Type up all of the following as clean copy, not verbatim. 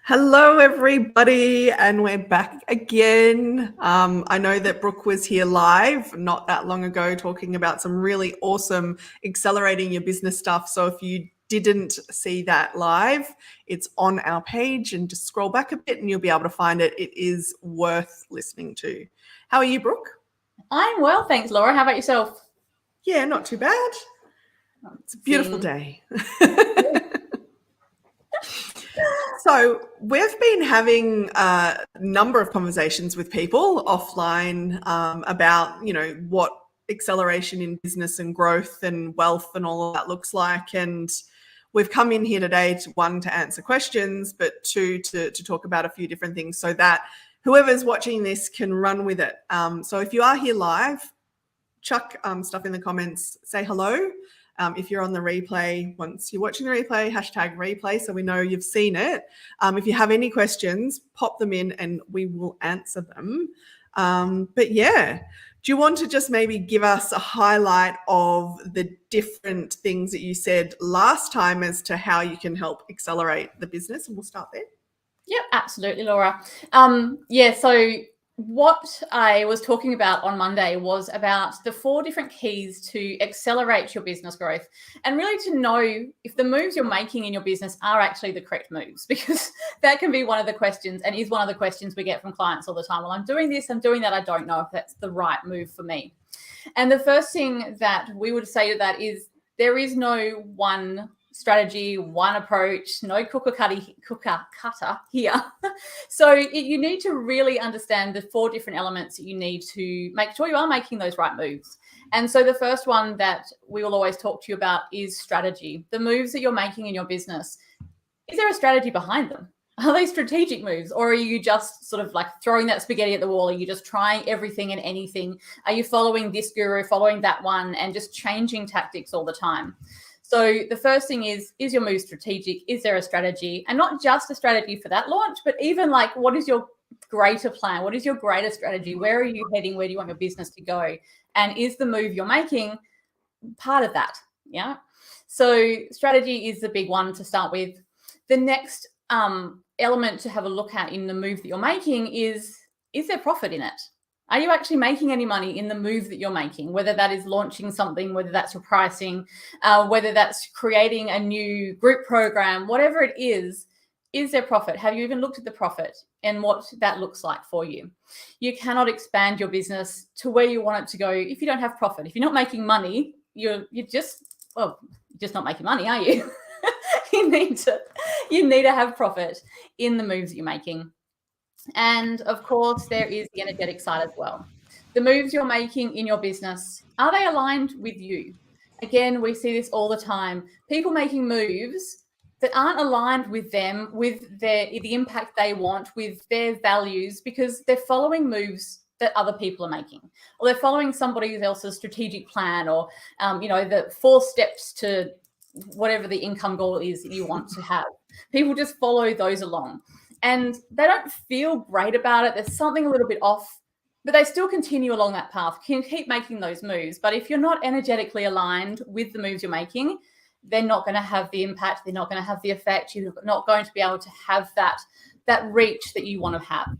Hello, everybody, and we're back again. I know that Brooke was here live not that long ago talking about some really awesome accelerating your business stuff. So if you didn't see that live, it's on our page and just scroll back a bit and you'll be able to find it. It is worth listening to. How are you, Brooke? I'm well, thanks, Laura. How about yourself? Yeah, not too bad. It's a beautiful day. So we've been having a number of conversations with people offline about, what acceleration in business and growth and wealth and all of that looks like. And we've come in here today to answer questions, but two, to talk about a few different things so that whoever's watching this can run with it. So if you are here live, chuck stuff in the comments, say hello. If you're on the replay, once you're watching the replay, #replay, so we know you've seen it. If you have any questions, pop them in and we will answer them. But yeah, do you want to just maybe give us a highlight of the different things that you said last time as to how you can help accelerate the business? And we'll start there. Yep, absolutely, Laura. So what I was talking about on Monday was about the 4 different keys to accelerate your business growth and really to know if the moves you're making in your business are actually the correct moves, because that can be one of the questions and is one of the questions we get from clients all the time. Well, I'm doing this, I'm doing that. I don't know if that's the right move for me. And the first thing that we would say to that is there is no one strategy, one approach, no cooker cutter here. So you need to really understand the 4 different elements that you need to make sure you are making those right moves. And so the first one that we will always talk to you about is strategy. The moves that you're making in your business, is there a strategy behind them? Are they strategic moves, or are you just sort of like throwing that spaghetti at the wall? Are you just trying everything and anything? Are you following this guru, following that one, and just changing tactics all the time? So the first thing is your move strategic? Is there a strategy? And not just a strategy for that launch, but even like, what is your greater plan? What is your greater strategy? Where are you heading? Where do you want your business to go? And is the move you're making part of that? Yeah. So strategy is the big one to start with. The next element to have a look at in the move that you're making is there profit in it? Are you actually making any money in the move that you're making, whether that is launching something, whether that's your pricing, whether that's creating a new group program, whatever it is there profit? Have you even looked at the profit and what that looks like for you? You cannot expand your business to where you want it to go if you don't have profit. If you're not making money, you're just not making money, are you? You need to have profit in the moves that you're making. And of course, there is the energetic side as well. The moves you're making in your business, are they aligned with you? Again, we see this all the time. People making moves that aren't aligned with them, with the impact they want, with their values, because they're following moves that other people are making, or they're following somebody else's strategic plan, or the 4 steps to whatever the income goal is that you want to have. People just follow those along. And they don't feel great about it. There's something a little bit off, but they still continue along that path, can keep making those moves. But if you're not energetically aligned with the moves you're making, they're not going to have the impact. They're not going to have the effect. You're not going to be able to have that reach that you want to have.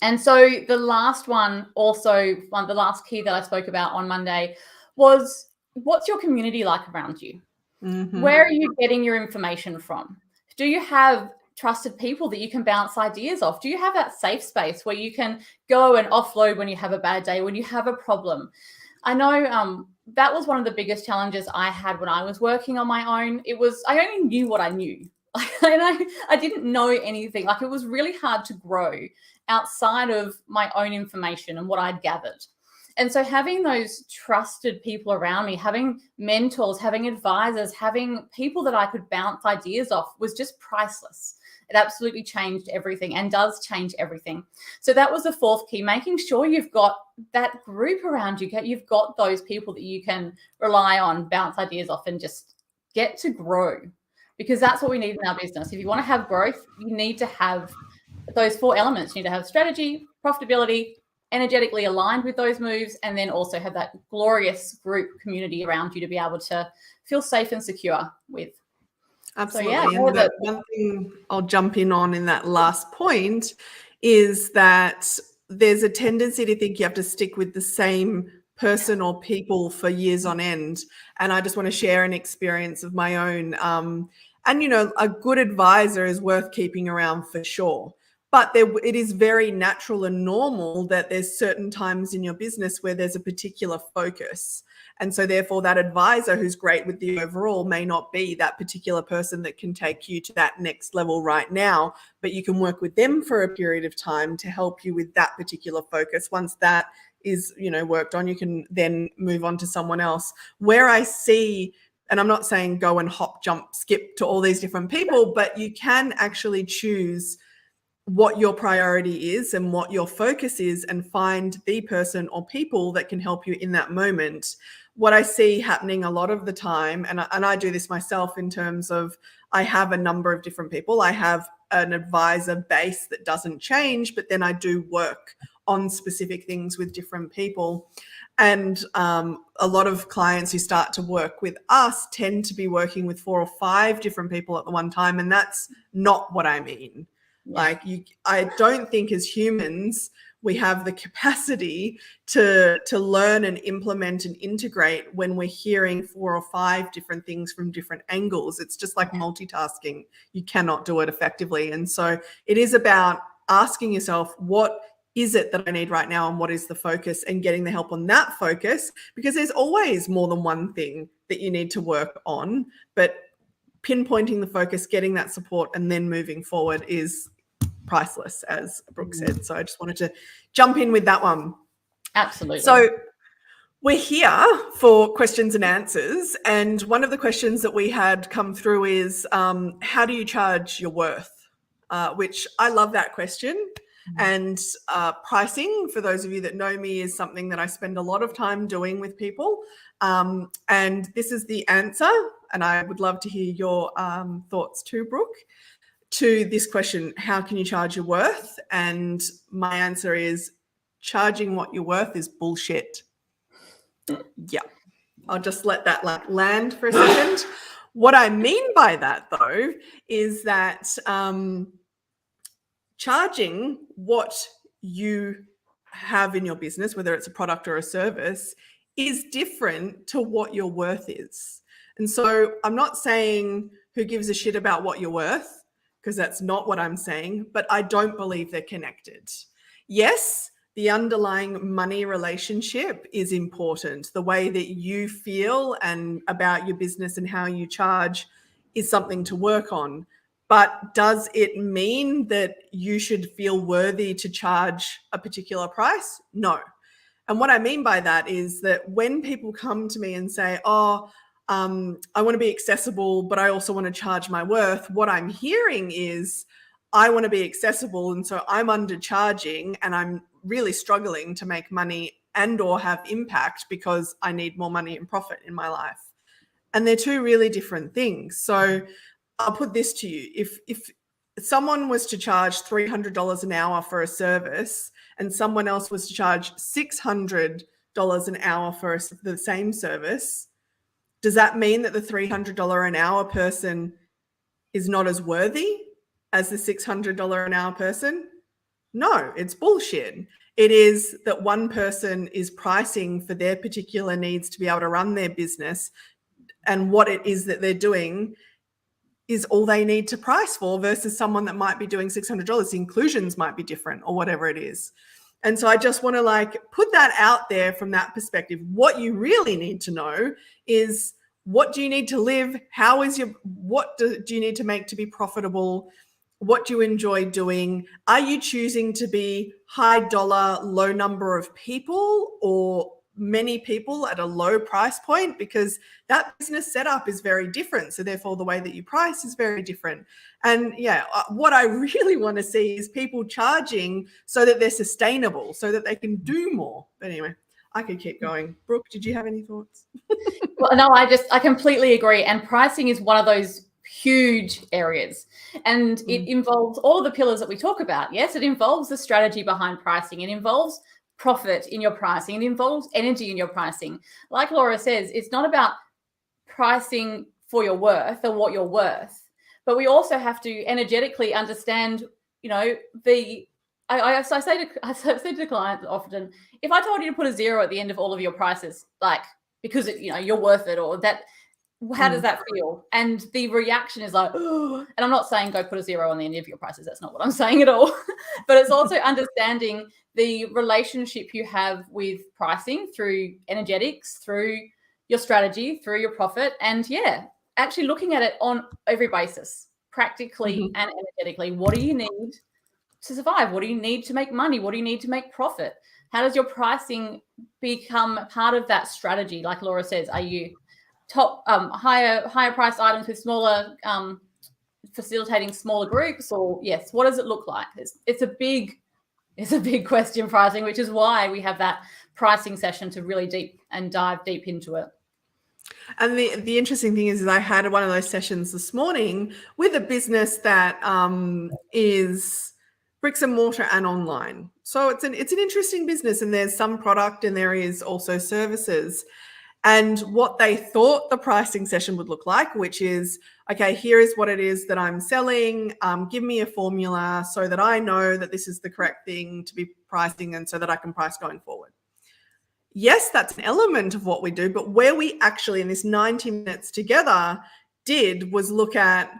And so the last one, the last key that I spoke about on Monday was, what's your community like around you? Mm-hmm. Where are you getting your information from? Do you have trusted people that you can bounce ideas off? Do you have that safe space where you can go and offload when you have a bad day, when you have a problem? I know that was one of the biggest challenges I had when I was working on my own. I only knew what I knew. I didn't know anything. Like, it was really hard to grow outside of my own information and what I'd gathered. And so having those trusted people around me, having mentors, having advisors, having people that I could bounce ideas off was just priceless. It absolutely changed everything and does change everything. So that was the 4th key, making sure you've got that group around you. You've got those people that you can rely on, bounce ideas off, and just get to grow, because that's what we need in our business. If you want to have growth, you need to have those 4 elements. You need to have strategy, profitability, energetically aligned with those moves, and then also have that glorious group community around you to be able to feel safe and secure with. Absolutely. So, And the one thing I'll jump in that last point is that there's a tendency to think you have to stick with the same person or people for years on end. And I just want to share an experience of my own. And, a good advisor is worth keeping around for sure. But it is very natural and normal that there's certain times in your business where there's a particular focus. And so therefore that advisor who's great with the overall may not be that particular person that can take you to that next level right now, but you can work with them for a period of time to help you with that particular focus. Once that is, worked on, you can then move on to someone else. Where I see, and I'm not saying go and hop, jump, skip to all these different people, but you can actually choose what your priority is and what your focus is and find the person or people that can help you in that moment. What I see happening a lot of the time, and I do this myself in terms of I have a number of different people. I have an advisor base that doesn't change, but then I do work on specific things with different people. And a lot of clients who start to work with us tend to be working with 4 or 5 different people at the one time. And that's not what I mean. Yeah. I don't think as humans we have the capacity to learn and implement and integrate when we're hearing 4 or 5 different things from different angles. It's just like multitasking. You cannot do it effectively. And so it is about asking yourself, what is it that I need right now and what is the focus, and getting the help on that focus, because there's always more than one thing that you need to work on. But pinpointing the focus, getting that support, and then moving forward is priceless, as Brooke said. So I just wanted to jump in with that one. Absolutely. So we're here for questions and answers. And one of the questions that we had come through is, how do you charge your worth? Which I love that question. And pricing, for those of you that know me, is something that I spend a lot of time doing with people. And this is the answer. And I would love to hear your thoughts too, Brooke, to this question: how can you charge your worth? And my answer is, charging what you're worth is bullshit. Yeah, I'll just let that land for a second. What I mean by that, though, is that charging what you have in your business, whether it's a product or a service, is different to what your worth is. And so I'm not saying who gives a shit about what you're worth, because that's not what I'm saying, but I don't believe they're connected. Yes, the underlying money relationship is important. The way that you feel and about your business and how you charge is something to work on. But does it mean that you should feel worthy to charge a particular price? No. And what I mean by that is that when people come to me and say, I want to be accessible, but I also want to charge my worth, what I'm hearing is, I want to be accessible, and so I'm undercharging and I'm really struggling to make money and or have impact because I need more money and profit in my life. And they're 2 really different things. So I'll put this to you. If someone was to charge $300 an hour for a service and someone else was to charge $600 an hour for the same service, does that mean that the $300 an hour person is not as worthy as the $600 an hour person? No, it's bullshit. It is that one person is pricing for their particular needs to be able to run their business, and what it is that they're doing is all they need to price for, versus someone that might be doing $600. The inclusions might be different or whatever it is. And so I just want to put that out there from that perspective. What you really need to know is, what do you need to live? What do you need to make to be profitable? What do you enjoy doing? Are you choosing to be high dollar, low number of people, or many people at a low price point? Because that business setup is very different. So therefore the way that you price is very different. And what I really want to see is people charging so that they're sustainable, so that they can do more. But anyway, I could keep going. Brooke, did you have any thoughts? Well, no, I completely agree. And pricing is one of those huge areas, and it involves all of the pillars that we talk about. Yes, it involves the strategy behind pricing. It involves profit in your pricing. It involves energy in your pricing. Like Laura says, it's not about pricing for your worth or what you're worth. but we also have to energetically understand, you know, I say to clients often, if I told you to put a 0 at the end of all of your prices, like, because you know you're worth it, or that, how does that feel? And the reaction is like, oh, and I'm not saying go put a 0 on the end of your prices. That's not what I'm saying at all. But it's also understanding the relationship you have with pricing through energetics, through your strategy, through your profit, and actually looking at it on every basis, practically and energetically. What do you need to survive? What do you need to make money? What do you need to make profit? How does your pricing become part of that strategy? Like Laura says, are you top higher priced items with smaller facilitating smaller groups, or what does it look like? It's a big question, pricing, which is why we have that pricing session to really dive deep into it. And the interesting thing is I had one of those sessions this morning with a business that is bricks and mortar and online. So it's an interesting business, and there's some product and there is also services. And what they thought the pricing session would look like, which is, okay, here is what it is that I'm selling. Give me a formula so that I know that this is the correct thing to be pricing, and so that I can price going forward. Yes, that's an element of what we do, but where we actually, in this 90 minutes together, did was look at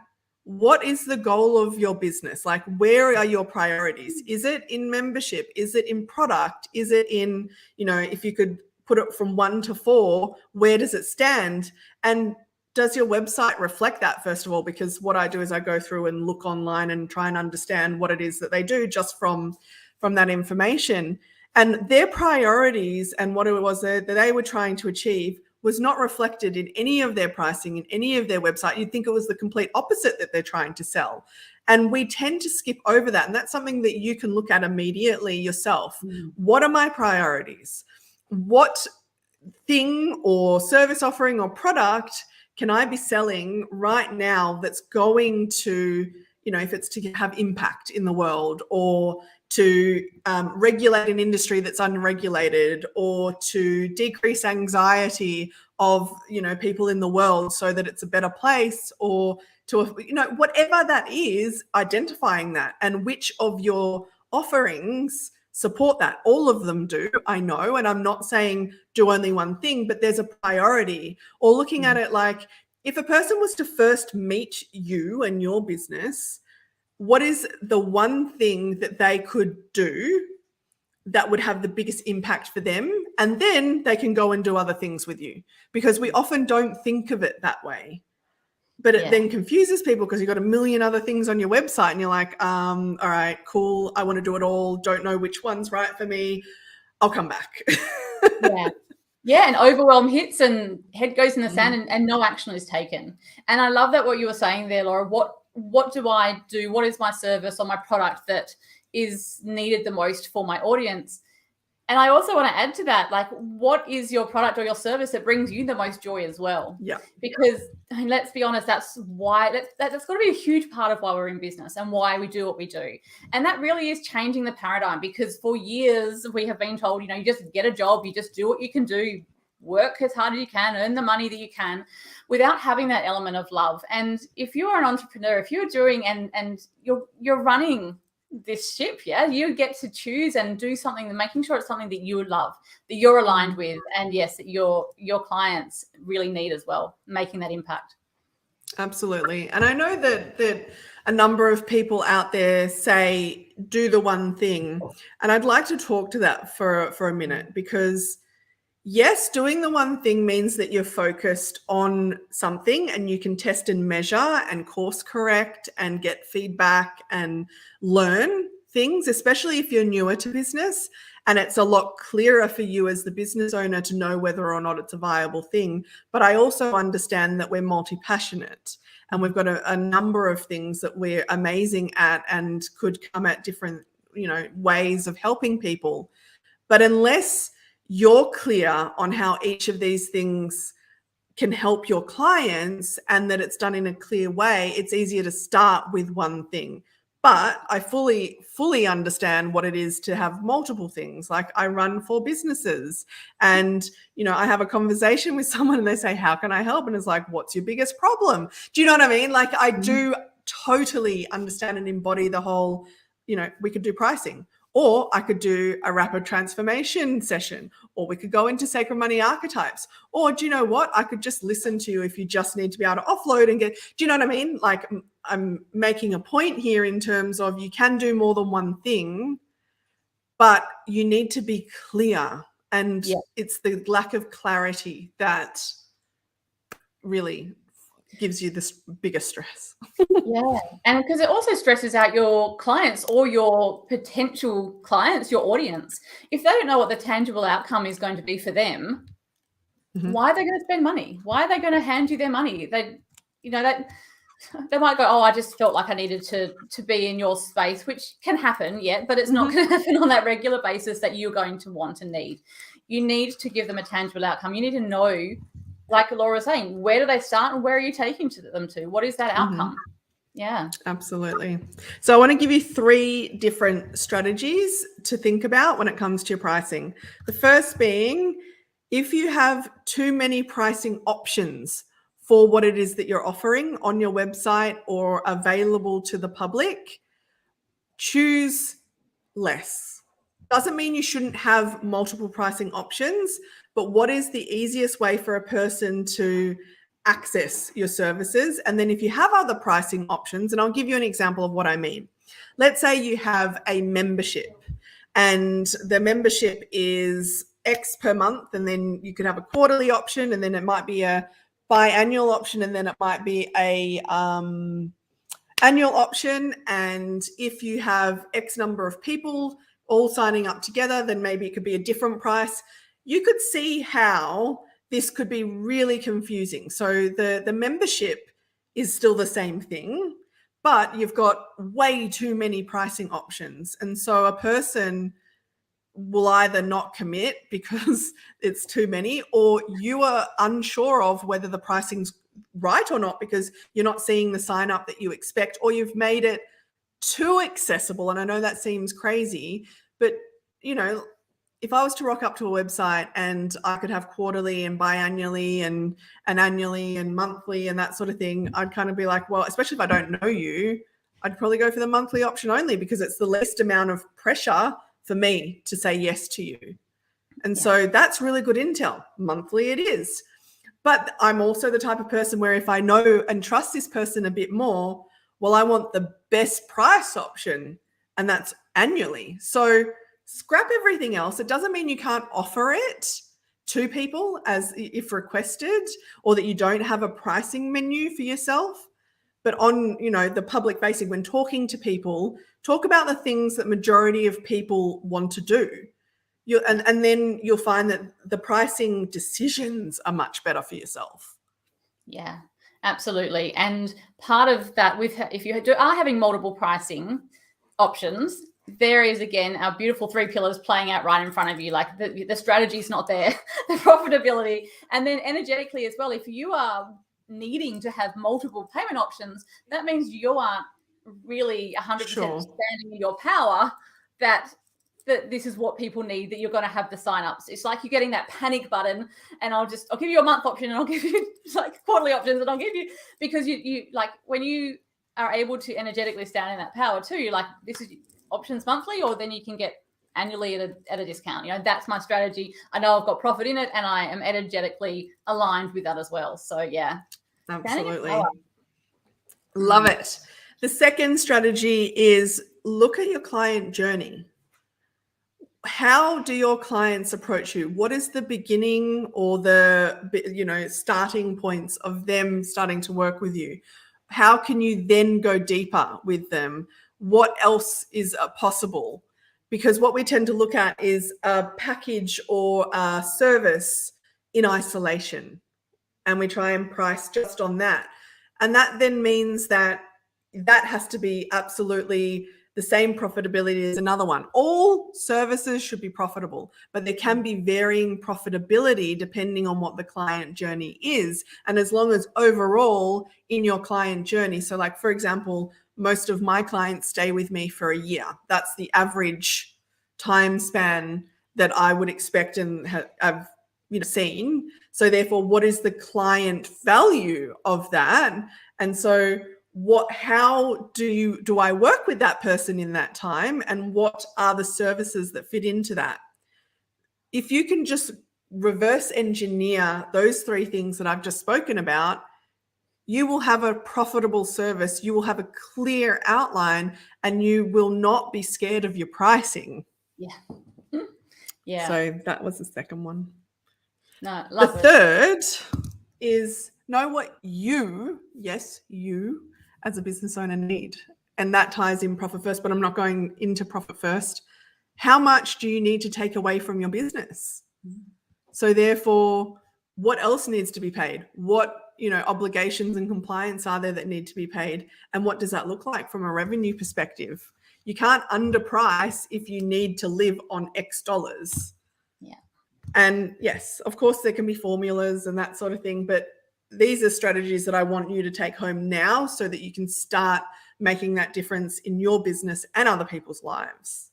what is the goal of your business? Like, where are your priorities? Is it in membership? Is it in product? Is it in, you know, if you could put it from 1 to 4, where does it stand? And does your website reflect that, first of all? Because what I do is I go through and look online and try and understand what it is that they do just from that information. And their priorities and what it was that they were trying to achieve was not reflected in any of their pricing, in any of their website. You'd think it was the complete opposite that they're trying to sell. And we tend to skip over that. And that's something that you can look at immediately yourself. What are my priorities? What thing or service offering or product can I be selling right now that's going to, you know, if it's to have impact in the world, or to regulate an industry that's unregulated, or to decrease anxiety of, you know, people in the world so that it's a better place, or to, you know, whatever that is, identifying that, and which of your offerings support that. All of them do, I know, and I'm not saying do only one thing, but there's a priority. Or looking at it like, if a person was to first meet you and your business, what is the one thing that they could do that would have the biggest impact for them? And then they can go and do other things with you, because we often don't think of it that way. But it then confuses people, because you've got a million other things on your website and you're like, all right, cool, I want to do it all. Don't know which one's right for me. I'll come back. And overwhelm hits and head goes in the sand, and no action is taken. And I love that what you were saying there, Laura. What do I do? What is my service or my product that is needed the most for my audience? And I also want to add to that, like, what is your product or your service that brings you the most joy as well? Yeah. Because, I mean, let's be honest, that's got to be a huge part of why we're in business and why we do what we do. And that really is changing the paradigm, because for years we have been told, you know, you just get a job, you just do what you can do, work as hard as you can, earn the money that you can, without having that element of love. And if you are an entrepreneur, if you're doing and you're running this ship, you get to choose and do something, making sure it's something that you love, that you're aligned with, and yes, that your clients really need as well, making that impact. Absolutely. And I know that a number of people out there say do the one thing, and I'd like to talk to that for a minute, because yes, doing the one thing means that you're focused on something and you can test and measure and course correct and get feedback and learn things, especially if you're newer to business. And it's a lot clearer for you as the business owner to know whether or not it's a viable thing. But I also understand that we're multi-passionate and we've got a number of things that we're amazing at and could come at different, you know, ways of helping people. But unless you're clear on how each of these things can help your clients and that it's done in a clear way, it's easier to start with one thing. But I fully understand what it is to have multiple things. Like, I run 4 businesses, and, you know, I have a conversation with someone and they say, how can I help? And it's like, what's your biggest problem? Do you know what I mean? Like, I do totally understand and embody the whole, we could do pricing, or I could do a rapid transformation session, or we could go into sacred money archetypes, or do you know what? I could just listen to you if you just need to be able to offload and get, do you know what I mean? Like, I'm making a point here in terms of you can do more than one thing, but you need to be clear. And it's the lack of clarity that really gives you this bigger stress. Yeah. And because it also stresses out your clients or your potential clients, your audience. If they don't know what the tangible outcome is going to be for them, why are they going to spend money? Why are they going to hand you their money? They might go, oh, I just felt like I needed to be in your space, which can happen, but it's not going to happen on that regular basis that you're going to want and need. You need to give them a tangible outcome. You need to know, like Laura was saying, where do they start and where are you taking them to? What is that outcome? Yeah. Absolutely. So I want to give you 3 different strategies to think about when it comes to your pricing. The first being, if you have too many pricing options for what it is that you're offering on your website or available to the public, choose less. Doesn't mean you shouldn't have multiple pricing options, but what is the easiest way for a person to access your services? And then if you have other pricing options, and I'll give you an example of what I mean. Let's say you have a membership and the membership is X per month, and then you could have a quarterly option, and then it might be a biannual option, and then it might be a annual option. And if you have X number of people all signing up together, then maybe it could be a different price. You could see how this could be really confusing. So the membership is still the same thing, but you've got way too many pricing options. And so a person will either not commit because it's too many, or you are unsure of whether the pricing's right or not because you're not seeing the sign up that you expect, or you've made it too accessible. And I know that seems crazy, but if I was to rock up to a website and I could have quarterly and biannually and annually and monthly and that sort of thing, I'd kind of be like, well, especially if I don't know you, I'd probably go for the monthly option only because it's the least amount of pressure for me to say yes to you. And so that's really good intel. Monthly it is. But I'm also the type of person where if I know and trust this person a bit more, well, I want the best price option, and that's annually. So scrap everything else. It doesn't mean you can't offer it to people as if requested, or that you don't have a pricing menu for yourself. But on, the public facing, when talking to people, talk about the things that majority of people want to do. And then you'll find that the pricing decisions are much better for yourself. Yeah, absolutely. And part of that, if you are having multiple pricing options, there is, again, our beautiful 3 pillars playing out right in front of you. Like the strategy's not there, the profitability. And then energetically as well, if you are needing to have multiple payment options, that means you aren't really 100% standing in your power that this is what people need, that you're going to have the sign-ups. It's like you're getting that panic button, and I'll give you a month option, and I'll give you like quarterly options, and I'll give you, because you like, when you are able to energetically stand in that power too, you're like, this is options monthly, or then you can get annually at a discount. That's my strategy. I know I've got profit in it, and I am energetically aligned with that as well. So yeah, absolutely. Love it. The second strategy is look at your client journey. How do your clients approach you? What is the beginning or the starting points of them starting to work with you? How can you then go deeper with them? What else is possible? Because what we tend to look at is a package or a service in isolation, and we try and price just on that. And that then means that has to be absolutely the same profitability as another one. All services should be profitable, but there can be varying profitability depending on what the client journey is. And as long as overall in your client journey, so like, for example, most of my clients stay with me for a year. That's the average time span that I would expect and have seen. So therefore, what is the client value of that? And so how do I work with that person in that time, and what are the services that fit into that? If you can just reverse engineer those three things that I've just spoken about, you will have a profitable service, you will have a clear outline, and you will not be scared of your pricing. Yeah. Yeah. So that was the second one. No, The love it. third is know what you as a business owner need. And that ties in profit first, but I'm not going into profit first. How much do you need to take away from your business? So therefore, what else needs to be paid? What, obligations and compliance are there that need to be paid? And what does that look like from a revenue perspective? You can't underprice if you need to live on X dollars. Yeah. And yes, of course, there can be formulas and that sort of thing, but these are strategies that I want you to take home now so that you can start making that difference in your business and other people's lives.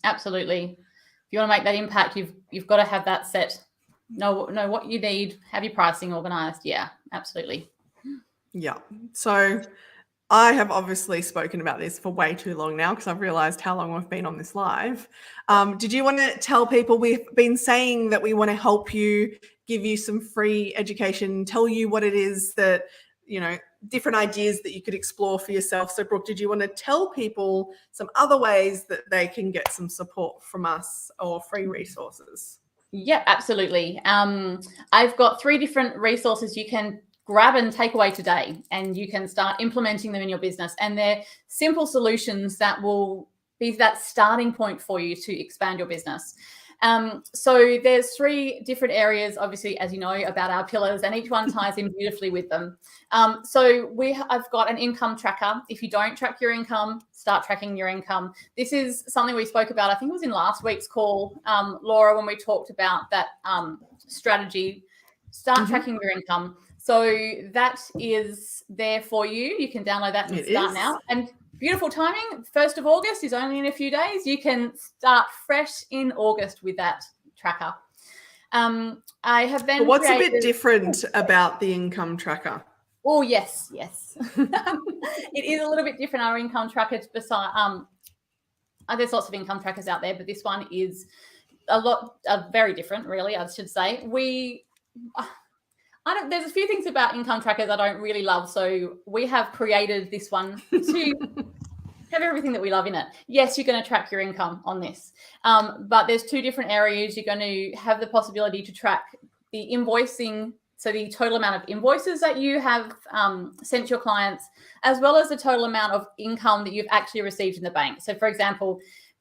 Absolutely. If you want to make that impact, you've got to have that set. Know what you need, have your pricing organized. Yeah, absolutely. Yeah. So I have obviously spoken about this for way too long now because I've realized how long we've been on this live. Did you want to tell people, we've been saying that we want to help you, give you some free education, tell you what it is that, different ideas that you could explore for yourself. So Brooke, did you want to tell people some other ways that they can get some support from us or free resources? Yeah, absolutely. I've got 3 different resources you can grab and take away today, and you can start implementing them in your business. And they're simple solutions that will be that starting point for you to expand your business. So there's 3 different areas, obviously, as you know, about our pillars, and each one ties in beautifully with them. So I've got an income tracker. If you don't track your income, start tracking your income. This is something we spoke about, I think it was in last week's call, Laura, when we talked about that strategy. Start tracking your income. So that is there for you. You can download that and start now. And beautiful timing. 1st of August is only in a few days. You can start fresh in August with that tracker. I have then. But what's a bit different about the income tracker? Oh, yes. It is a little bit different. Our income tracker, there's lots of income trackers out there, but this one is very different, really, I should say. There's a few things about income trackers I don't really love. So we have created this one to have everything that we love in it. Yes, you're going to track your income on this. But there's 2 different areas. You're going to have the possibility to track the invoicing, so the total amount of invoices that you have sent your clients, as well as the total amount of income that you've actually received in the bank. So for example,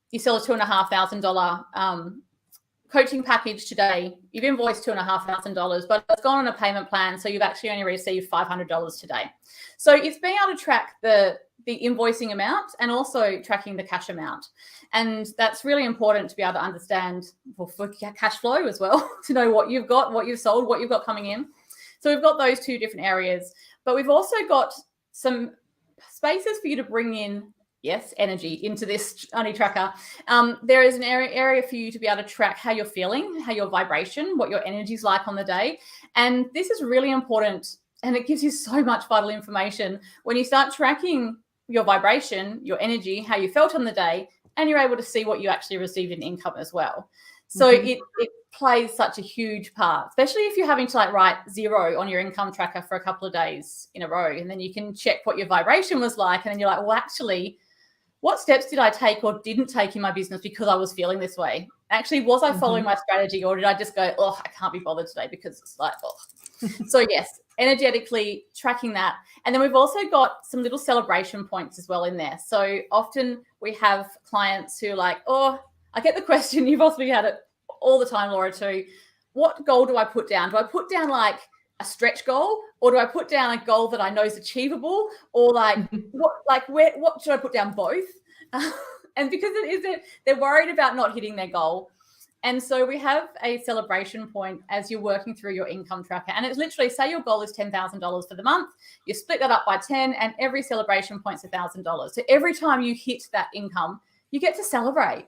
you sell a $2,500 coaching package today, you've invoiced $2,500, but it's gone on a payment plan, so you've actually only received $500 today. So it's being able to track the invoicing amount and also tracking the cash amount. And that's really important to be able to understand for cash flow as well, to know what you've got, what you've sold, what you've got coming in. So we've got those 2 different areas, but we've also got some spaces for you to bring in energy into this money tracker. There is an area for you to be able to track how you're feeling, how your vibration, what your energy is like on the day. And this is really important, and it gives you so much vital information when you start tracking your vibration, your energy, how you felt on the day, and you're able to see what you actually received in income as well. So it plays such a huge part, especially if you're having to write 0 on your income tracker for a couple of days in a row, and then you can check what your vibration was like, and then you're like, well, actually, what steps did I take or didn't take in my business because I was feeling this way? Actually, was I following my strategy, or did I just go, I can't be bothered today because it's So yes, energetically tracking that. And then we've also got some little celebration points as well in there. So often we have clients who are like, I get the question, you've also had it all the time, Laura, too. What goal do I put down? Do I put down a stretch goal, or do I put down a goal that I know is achievable, or what should I put down? Both? And because they're worried about not hitting their goal. And so we have a celebration point as you're working through your income tracker. And it's literally, say your goal is $10,000 for the month, you split that up by 10, and every celebration point's $1,000. So every time you hit that income, you get to celebrate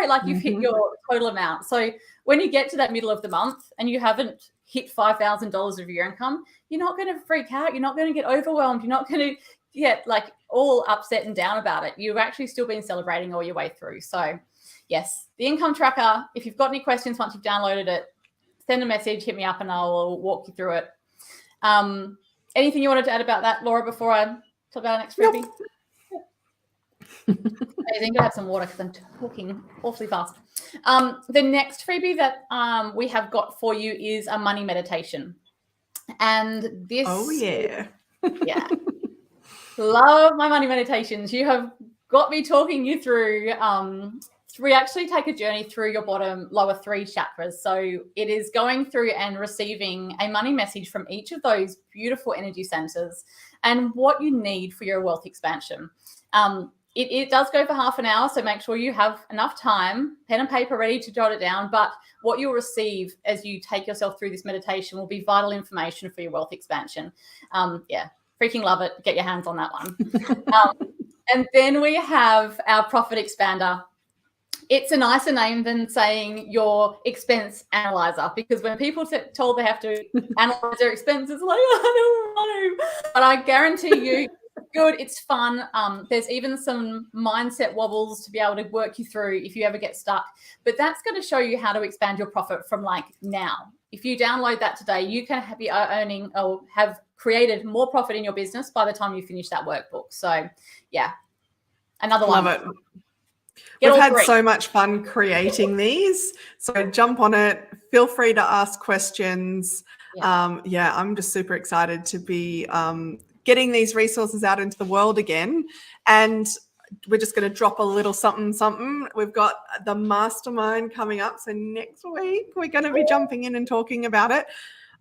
like you've hit your total amount. So when you get to that middle of the month and you haven't hit $5,000 of your income, you're not going to freak out. You're not going to get overwhelmed. You're not going to get like all upset and down about it. You've actually still been celebrating all your way through. So yes, the income tracker, if you've got any questions once you've downloaded it, send a message, hit me up, and I'll walk you through it. Anything you wanted to add about that, Laura, before I talk about our next freebie? Nope. I think I have some water because I'm talking awfully fast. The next freebie that we have got for you is a money meditation. And this... Oh, yeah. Yeah. Love my money meditations. You have got me talking you through... we actually take a journey through your lower 3 chakras. So it is going through and receiving a money message from each of those beautiful energy centers and what you need for your wealth expansion. It does go for half an hour, so make sure you have enough time, pen and paper ready to jot it down. But what you'll receive as you take yourself through this meditation will be vital information for your wealth expansion. Yeah, freaking love it. Get your hands on that one. And then we have our profit expander. It's a nicer name than saying your expense analyzer, because when people told they have to analyze their expenses, like, I don't want to. But I guarantee you, good, it's fun. There's even some mindset wobbles to be able to work you through if you ever get stuck. But that's going to show you how to expand your profit from like now. If you download that today, you can be earning or have created more profit in your business by the time you finish that workbook. So yeah, another one. Love it. We've had so much fun creating these. So jump on it. Feel free to ask questions. Yeah, I'm just super excited to be getting these resources out into the world again. And we're just going to drop a little something. We've got the mastermind coming up. So next week, we're going to be jumping in and talking about it.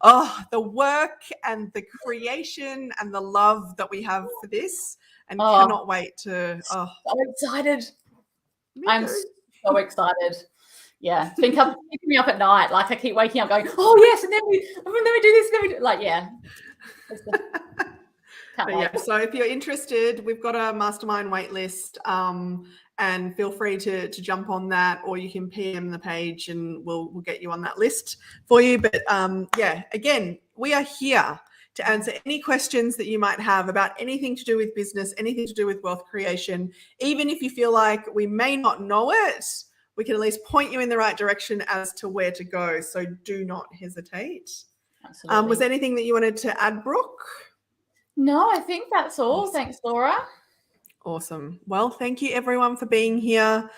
Oh, the work and the creation and the love that we have for this, and cannot wait to... Oh, so excited. I'm so excited. Yeah, it's been keeping me up at night. Like I keep waking up going, oh yes, and then we do this, then we do, like, yeah. Yeah, so if you're interested, we've got a mastermind waitlist, and feel free to jump on that, or you can PM the page and we'll get you on that list for you. But yeah, again, we are here to answer any questions that you might have about anything to do with business, anything to do with wealth creation. Even if you feel like we may not know it, we can at least point you in the right direction as to where to go. So do not hesitate. Absolutely. Was there anything that you wanted to add, Brooke? No, I think that's all. Awesome. Thanks, Laura. Awesome. Well, thank you everyone for being here.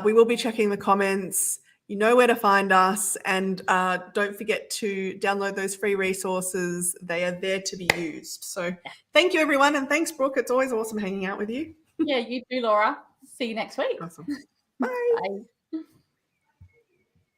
We will be checking the comments. You know where to find us, and don't forget to download those free resources. They are there to be used. So thank you, everyone, and thanks, Brooke. It's always awesome hanging out with you. Yeah, you too, Laura. See you next week. Awesome. Bye. Bye.